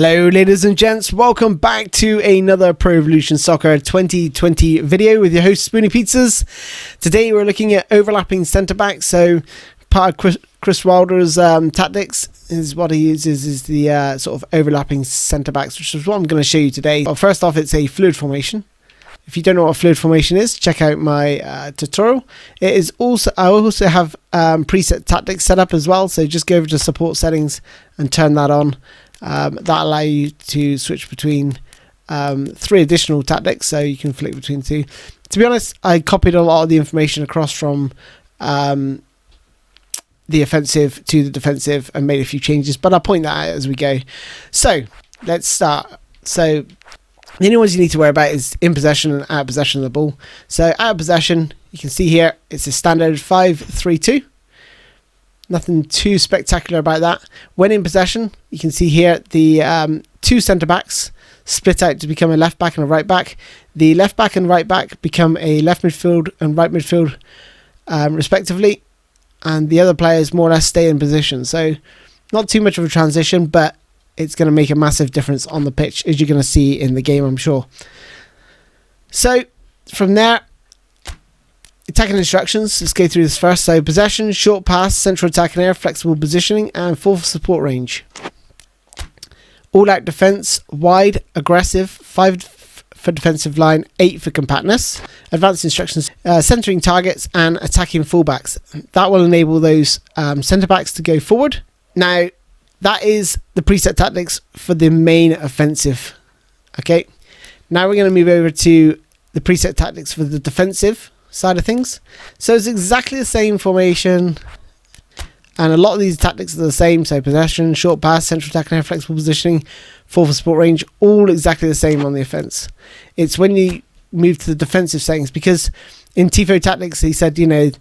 Hello ladies and gents, welcome back to another Pro Evolution Soccer 2020 video with your host SpoonyPizzas. Today we're looking at overlapping centre backs. So part of Chris Wilder's tactics is what he uses is the sort of overlapping centre backs, which is what I'm going to show you today. Well, first off, it's a fluid formation. If you don't know what a fluid formation is, check out my tutorial. It is also I also have preset tactics set up as well, so just go over to support settings and turn that on. That allow you to switch between 3 additional tactics, so you can flick between 2. To be honest, I copied a lot of the information across from the offensive to the defensive and made a few changes, but I'll point that out as we go. So let's start. So the only ones you need to worry about is in possession and out of possession of the ball. So out of possession, you can see here it's a standard 5-3-2. Nothing too spectacular about that. When in possession, you can see here the 2 centre backs split out to become a left back and a right back. The left back and right back become a left midfield and right midfield respectively, and the other players more or less stay in position. So not too much of a transition, but it's going to make a massive difference on the pitch, as you're going to see in the game, I'm sure. So from there, attacking instructions, let's go through this first. So possession, short pass, central attack and air, flexible positioning, and full support range. All out defence, wide, aggressive, 5 for defensive line, 8 for compactness. Advanced instructions, centering targets and attacking fullbacks. That will enable those centre backs to go forward. Now, that is the preset tactics for the main offensive. Okay, now we're going to move over to the preset tactics for the defensive side of things. So it's exactly the same formation, and a lot of these tactics are the same. So possession, short pass, central attack and air, flexible positioning, 4 for support range, all exactly the same on the offense. It's when you move to the defensive settings, because in Tifo tactics he said, you know,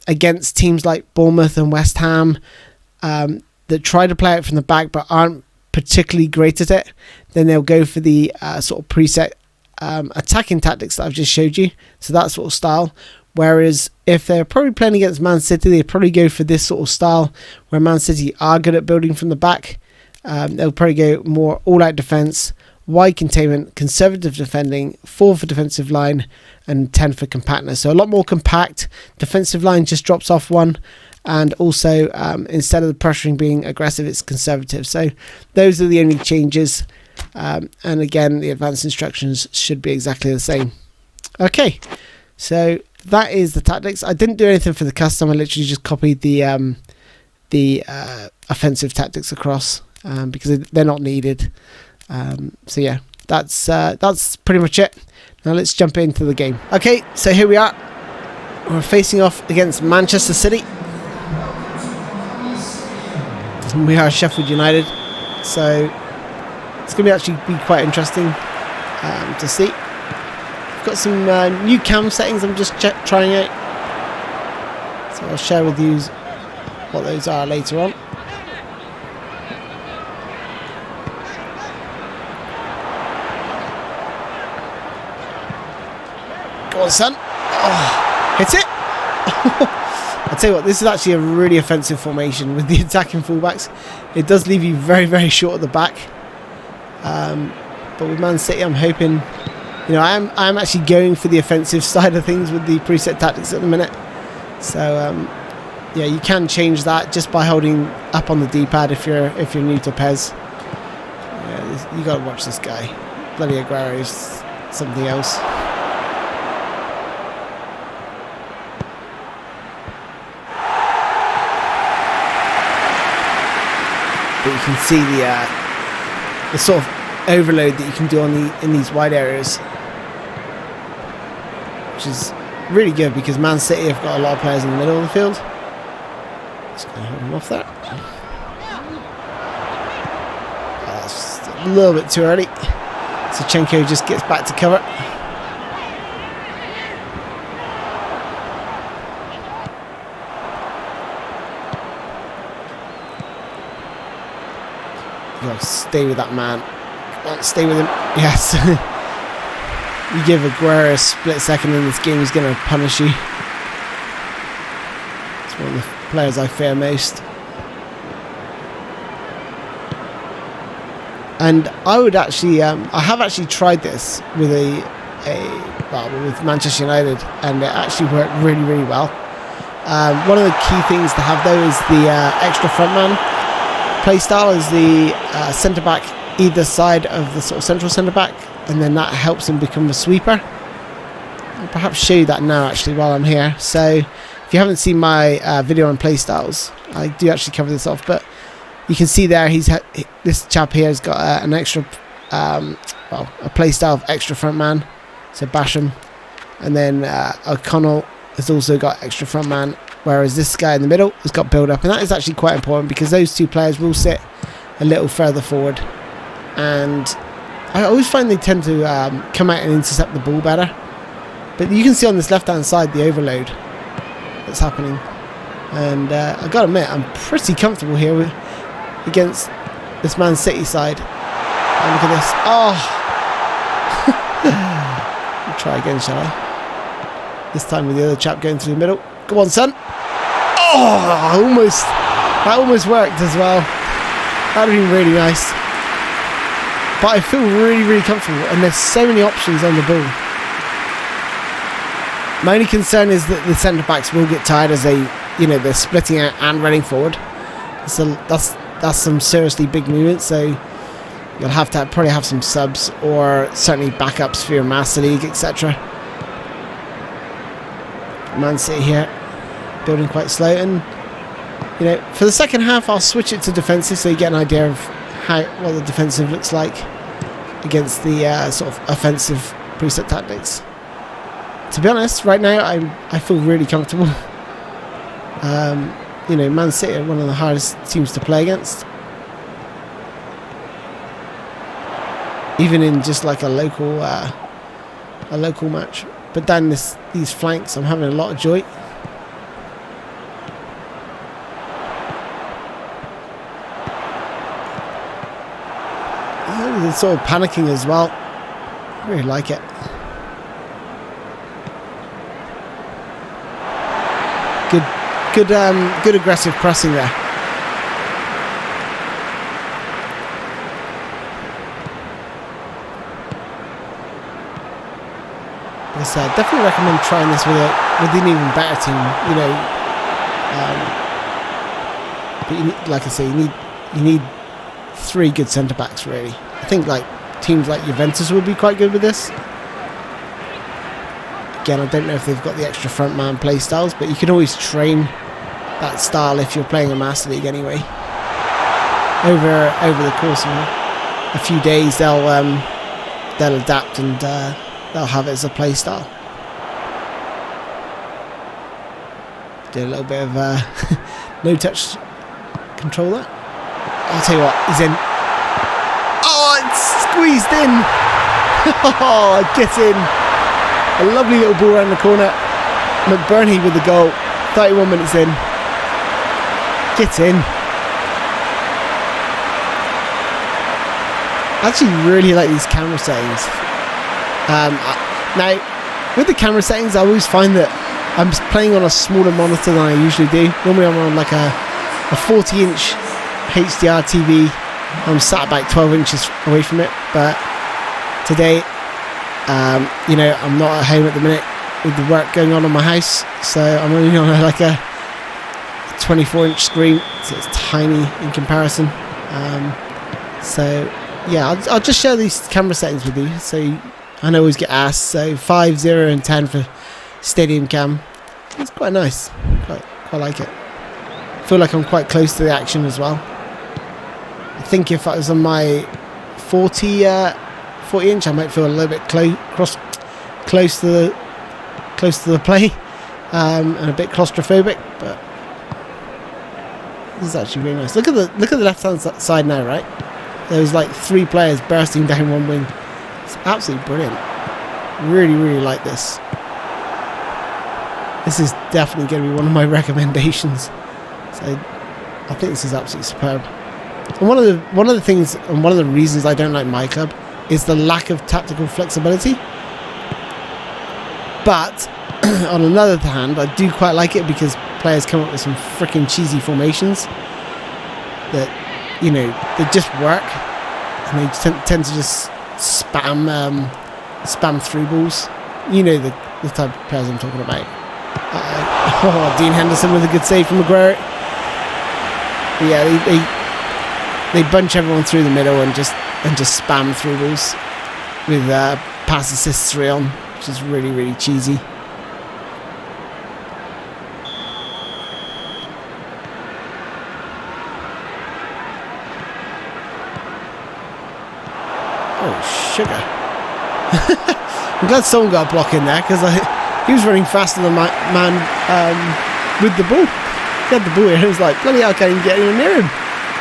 against teams like Bournemouth and West Ham that try to play out from the back but aren't particularly great at it, then they'll go for the sort of preset attacking tactics that I've just showed you, so that sort of style. Whereas if they're probably playing against Man City, they probably go for this sort of style, where Man City are good at building from the back. They'll probably go more all-out defence, wide containment, conservative defending, 4 for defensive line, and 10 for compactness. So a lot more compact. Defensive line just drops off 1, and also instead of the pressuring being aggressive, it's conservative. So those are the only changes. And again, the advanced instructions should be exactly the same. Okay, so that is the tactics. I didn't do anything for the custom. I literally just copied the offensive tactics across because they're not needed. So yeah, that's pretty much it. Now let's jump into the game. Okay, so here we are. We're facing off against Manchester City. We are Sheffield United, so it's going to actually be quite interesting to see. I've got some new cam settings I'm just trying out, so I'll share with you what those are later on. Go on, son. Oh, hit it. I'll tell you what, this is actually a really offensive formation with the attacking fullbacks. It does leave you very, very short at the back. But with Man City, I'm hoping, you know, I'm actually going for the offensive side of things with the preset tactics at the minute. So yeah, you can change that just by holding up on the D-pad if you're new to PES. Yeah, you got to watch this guy. Bloody Aguero is something else. But you can see the sort of overload that you can do in these wide areas, which is really good because Man City have got a lot of players in the middle of the field. Just going to hold him off there. That's a little bit too early. Sachenko just gets back to cover. You gotta stay with that man. Come on, stay with him. Yes. You give Aguero a split second in this game, he's going to punish you. It's one of the players I fear most. And I would actually, I have actually tried this with with Manchester United, and it actually worked really, really well. One of the key things to have though is the extra frontman play style, is the centre back either side of the sort of central centre back, and then that helps him become a sweeper. I'll perhaps show you that now actually while I'm here. So if you haven't seen my video on play styles, I do actually cover this off, but you can see there this chap here has got an extra, a play style of extra front man, so Basham, and then O'Connell has also got extra front man, whereas this guy in the middle has got build up, and that is actually quite important because those two players will sit a little further forward, and I always find they tend to come out and intercept the ball better. But you can see on this left hand side the overload that's happening, and I've got to admit I'm pretty comfortable here against this Man City side. And look at this. Oh! We'll try again, shall I? This time with the other chap going through the middle. Go on, son. Oh! That almost worked as well. That would have been really nice. But I feel really, really comfortable, and there's so many options on the ball. My only concern is that the centre backs will get tired as they're splitting out and running forward. So that's some seriously big movements. So you'll have to probably have some subs or certainly backups for your Master League, etc. Man City here, building quite slow, and for the second half I'll switch it to defensive so you get an idea of what the defensive looks like against the sort of offensive preset tactics. To be honest, right now I feel really comfortable. Man City are one of the hardest teams to play against, even in just like a local match. But down these flanks, I'm having a lot of joy. They're sort of panicking as well. I really like it. Good aggressive pressing there. Yes, I definitely recommend trying this with an even better team. But like I say, you need 3 good centre backs really. I think like teams like Juventus would be quite good with this. Again, I don't know if they've got the extra front man play styles, but you can always train that style if you're playing a Master League anyway. Over the course of a few days, they'll adapt and they'll have it as a play style. Do a little bit of no touch control there. I'll tell you what, he's in. Oh, it's squeezed in. Oh, it gets in. A lovely little ball around the corner. McBurney with the goal. 31 minutes in. Gets in. I actually really like these camera settings. Now, with the camera settings, I always find that I'm playing on a smaller monitor than I usually do. Normally I'm on like a 40-inch HDR TV. I'm sat about 12 inches away from it, but today I'm not at home at the minute with the work going on my house, so I'm only on like a 24-inch screen, so it's tiny in comparison. So yeah, I'll just share these camera settings with you. So I always get asked. So 5, 0, and 10 for Stadium Cam. It's quite nice. Quite like it. I feel like I'm quite close to the action as well. I think if I was on my 40-inch, I might feel a little bit close to the play, and a bit claustrophobic. But this is actually really nice. Look at the left hand side now, right? There's like 3 players bursting down one wing. It's absolutely brilliant. Really, really like this. This is definitely going to be one of my recommendations. So I think this is absolutely superb. And one of the things and one of the reasons I don't like my club is the lack of tactical flexibility. But on another hand, I do quite like it because players come up with some freaking cheesy formations that they just work. and they tend to just spam through balls. You know the type of players I'm talking about. Oh, Dean Henderson with a good save from Aguero. But yeah, they bunch everyone through the middle and just spam through balls with pass assist 3 on, which is really, really cheesy. Oh, sugar. I'm glad someone got a block in there, because he was running faster than my man with the ball. He had the ball here and it was like, bloody hell, I can't even get anywhere near him.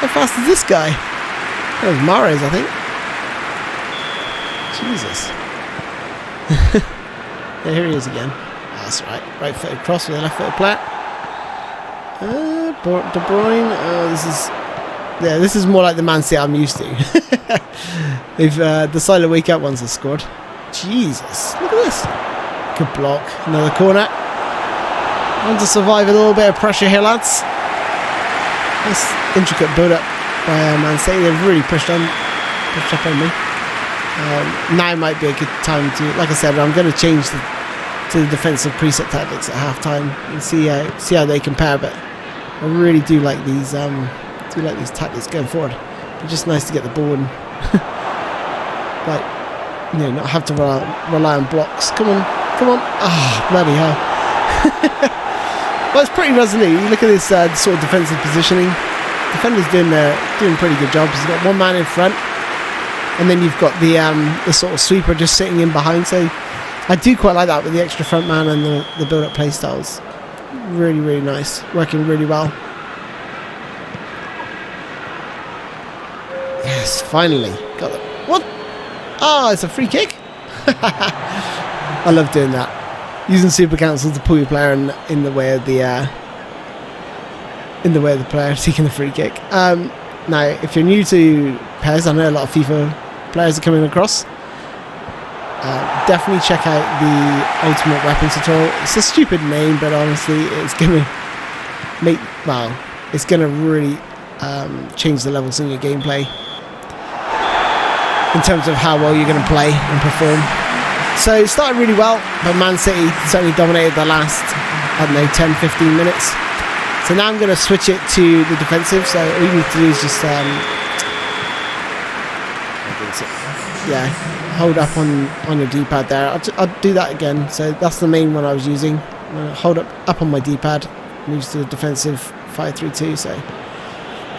How fast is this guy? That was Mahrez, I think. Jesus. Yeah, here he is again. Oh, that's right. Right-footed cross with a left-footed player. De Bruyne. This is more like the Man City I'm used to. They've decided to wake up once they've scored. Jesus, look at this. Good block. Another corner. Want to survive a little bit of pressure here, lads. Nice intricate build-up by Man City. They've really pushed up on me. Now might be a good time to, like I said, I'm going to change to the defensive preset tactics at half-time and see how they compare. But I really do like these tactics going forward. It's just nice to get the ball and not have to rely on blocks. Come on. Ah, bloody hell. Well, it's pretty resolute. You look at this sort of defensive positioning. Defender's doing a pretty good job. He's got one man in front, and then you've got the sort of sweeper just sitting in behind. So I do quite like that with the extra front man and the build-up play styles. Really, really nice. Working really well. Yes, finally got it. What? Oh, it's a free kick. I love doing that. Using Super Council to pull your player in the way of the player taking the free kick. Now, if you're new to PES, I know a lot of FIFA players are coming across. Definitely check out the Ultimate Weapons tutorial. It's a stupid name, but honestly, it's gonna really change the levels in your gameplay in terms of how well you're going to play and perform. So it started really well, but Man City certainly dominated the last, 10-15 minutes. So now I'm going to switch it to the defensive. So all you need to do is just hold up on your D-pad there. I'll do that again. So that's the main one I was using. Hold up on my D-pad, moves to the defensive 5-3-2. So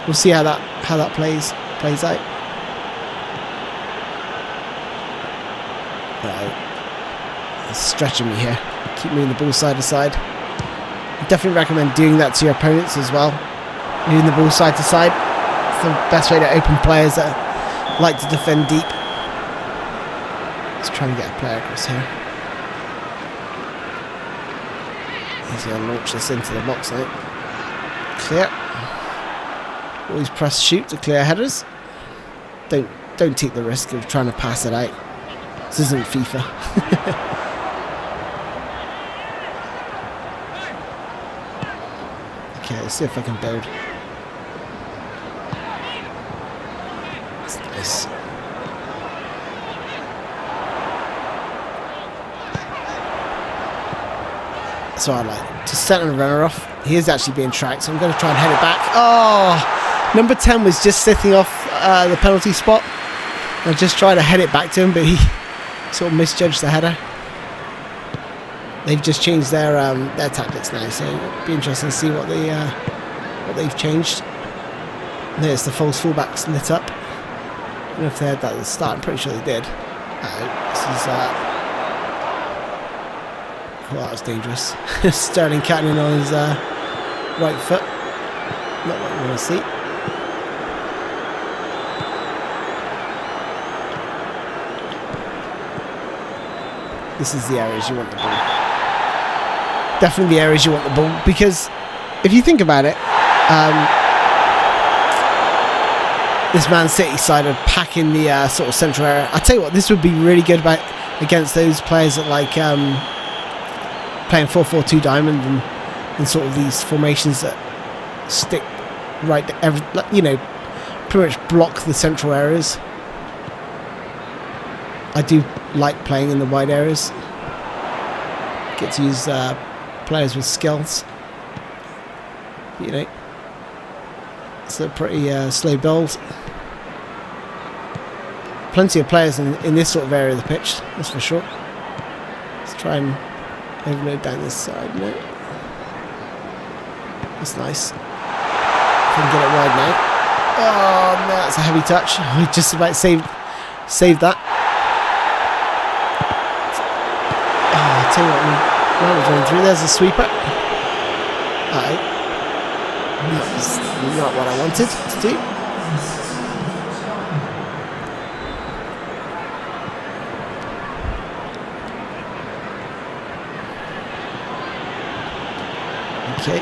we'll see how that plays out. It's stretching me here. Keep moving the ball side to side. I definitely recommend doing that to your opponents as well. Moving the ball side to side. It's the best way to open players that like to defend deep. Let's try and get a player across here. Easy to launch this into the box now. Clear. Always press shoot to clear headers. Don't take the risk of trying to pass it out. This isn't FIFA. Okay, let's see if I can build. That's nice. So I like to center the runner off. He is actually being tracked, so I'm going to try and head it back. Oh, number 10 was just sitting off the penalty spot. I just tried to head it back to him, but he sort of misjudged the header. They've just changed their tactics now, so it'll be interesting to see what they've changed. There's the false fullbacks lit up. I don't know if they had that at the start. I'm pretty sure they did. This is that was dangerous. Sterling Cannon on his right foot. Not what we want to see. This is the areas you want the ball. Definitely the areas you want the ball, because if you think about it, this Man City side are packing the sort of central area. I tell you what, this would be really good against those players that like playing 4-4-2 diamond and sort of these formations that stick right to pretty much block the central areas. I do like playing in the wide areas. Get to use players with skills. You know, it's a pretty slow build. Plenty of players in this sort of area of the pitch, that's for sure. Let's try and overload down this side. No, that's nice. If we can get it wide now. Oh no, that's a heavy touch. We just about saved that. Oh, I'll tell you what, man was running through. There's a sweeper. That's not what I wanted to do. Okay.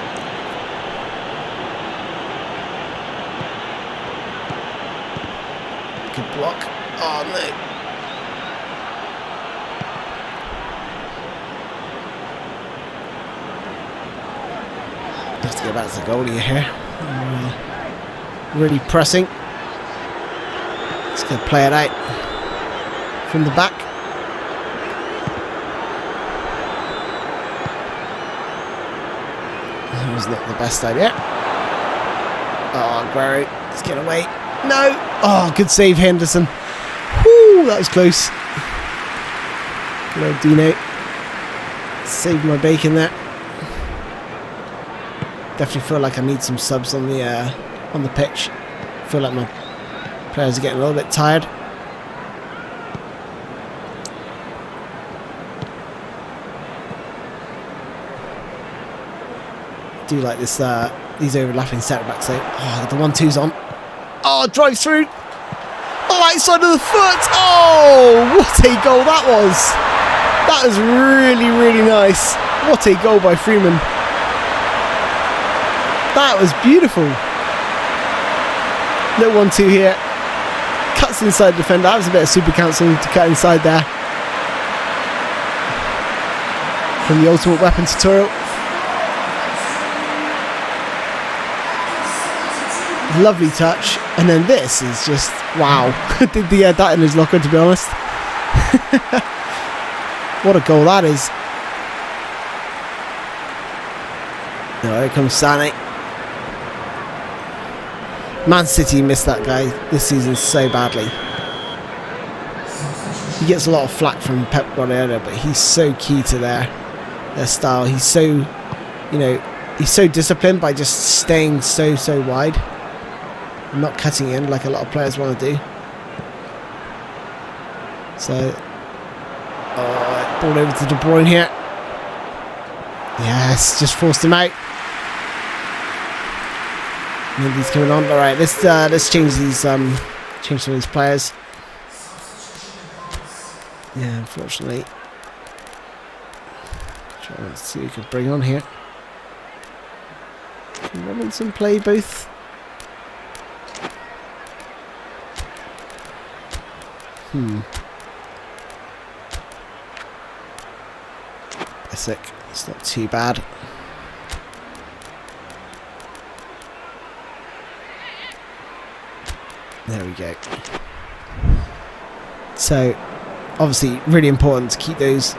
Good block. Oh no. Have to go back to the goalie here. Really pressing. Just gonna play it out from the back. That was not the best idea. Oh, Guerrero, let's get away. No! Oh, good save, Henderson. Whoo, that was close. Hello, Dino. Saved my bacon there. Definitely feel like I need some subs on the pitch. Feel like my players are getting a little bit tired. I do like this these overlapping centre-backs. So, oh, the 1-2's on. Oh, drive through. Oh, outside of the foot. Oh, what a goal that was. That was really, really nice. What a goal by Freeman. That was beautiful. No 1-2 here. Cuts inside the defender. That was a bit of super counselling to cut inside there. From the Ultimate Weapon tutorial. Lovely touch. And then this is just, wow. Did he had that in his locker, to be honest. What a goal that is. Now here comes Sané. Man City missed that guy this season so badly. He gets a lot of flack from Pep Guardiola, but he's so key to their style. He's so, you know, he's so disciplined by just staying so wide, and not cutting in like a lot of players want to do. So, ball over to De Bruyne here. Yes, just forced him out. Mendy's coming on. All right, let's change these change some of these players. Yeah, unfortunately. Try and see who we can bring on here. Can Robinson play both? Basic. It's not too bad. There we go. So, obviously, really important to keep those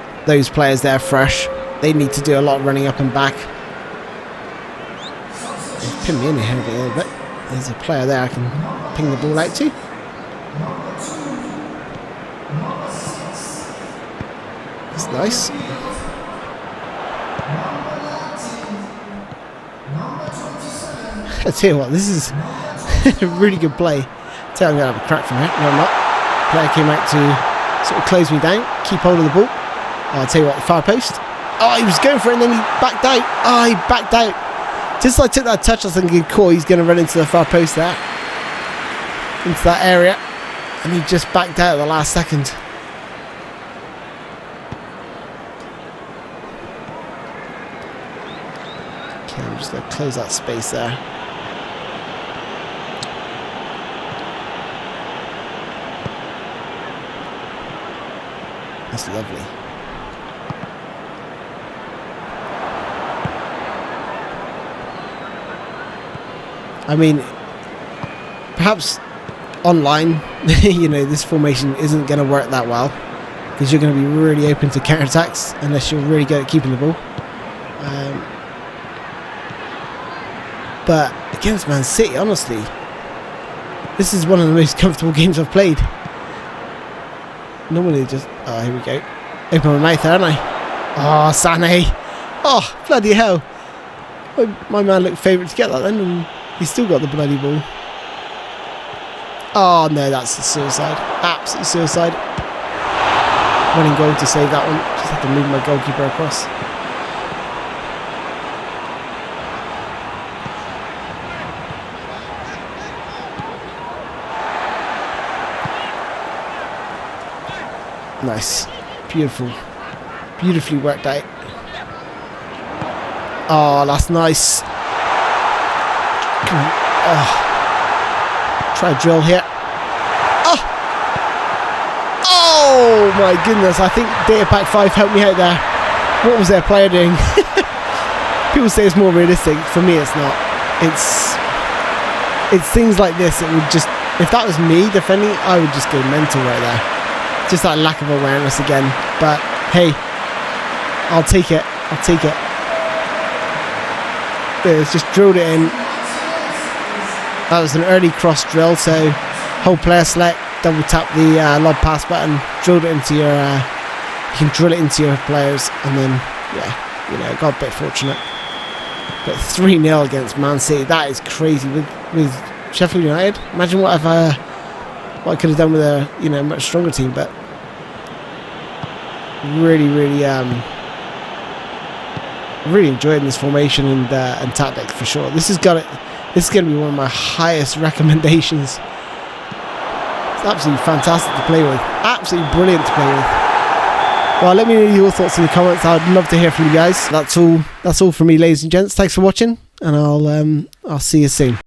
players there fresh. They need to do a lot of running up and back. They've pinned me in here a little bit. There's a player there I can ping the ball out to. That's nice. I tell you what, this is a really good play. I tell you, I'm going to have a crack from it. No, I'm not. Player came out to sort of close me down, keep hold of the ball. I'll tell you what, the far post. Oh, he was going for it and then he backed out. Oh, he backed out. Just as I took that touch, I was thinking, cool, he's going to run into the far post there. Into that area. And he just backed out at the last second. Okay, I'm just going to close that space there. That's lovely. I mean, perhaps online, you know, this formation isn't going to work that well, because you're going to be really open to counter-attacks unless you're really good at keeping the ball. But against Man City, honestly, this is one of the most comfortable games I've played. Normally just... Oh, here we go. Open my mouth there, aren't I? Oh, Sané. Oh, bloody hell. My man looked favourite to get that then, and he still got the bloody ball. Oh, no, that's a suicide. Absolute suicide. Running goal to save that one. Just have to move my goalkeeper across. Nice. Beautiful. Beautifully worked out. Oh, that's nice. Come on. Oh. Try a drill here. Oh! Oh my goodness. I think Data Pack 5 helped me out there. What was their player doing? People say it's more realistic. For me, it's not. It's things like this. It would just... If that was me defending, I would just go mental right there. Just that lack of awareness again. But hey, I'll take it. I'll take it. It's just drilled it in. That was an early cross drill, so hold player select, double tap the lob pass button, drilled it into your. You can drill it into your players, and then yeah, you know, got a bit fortunate. But 3-0 against Man City, that is crazy with Sheffield United. Imagine what I could have done with a much stronger team, but really enjoying this formation and tactics for sure. This is going to be one of my highest recommendations. It's absolutely fantastic to play with. Absolutely brilliant to play with. Well, let me know your thoughts in the comments. I'd love to hear from you guys. That's all from me, ladies and gents. Thanks for watching, and I'll see you soon.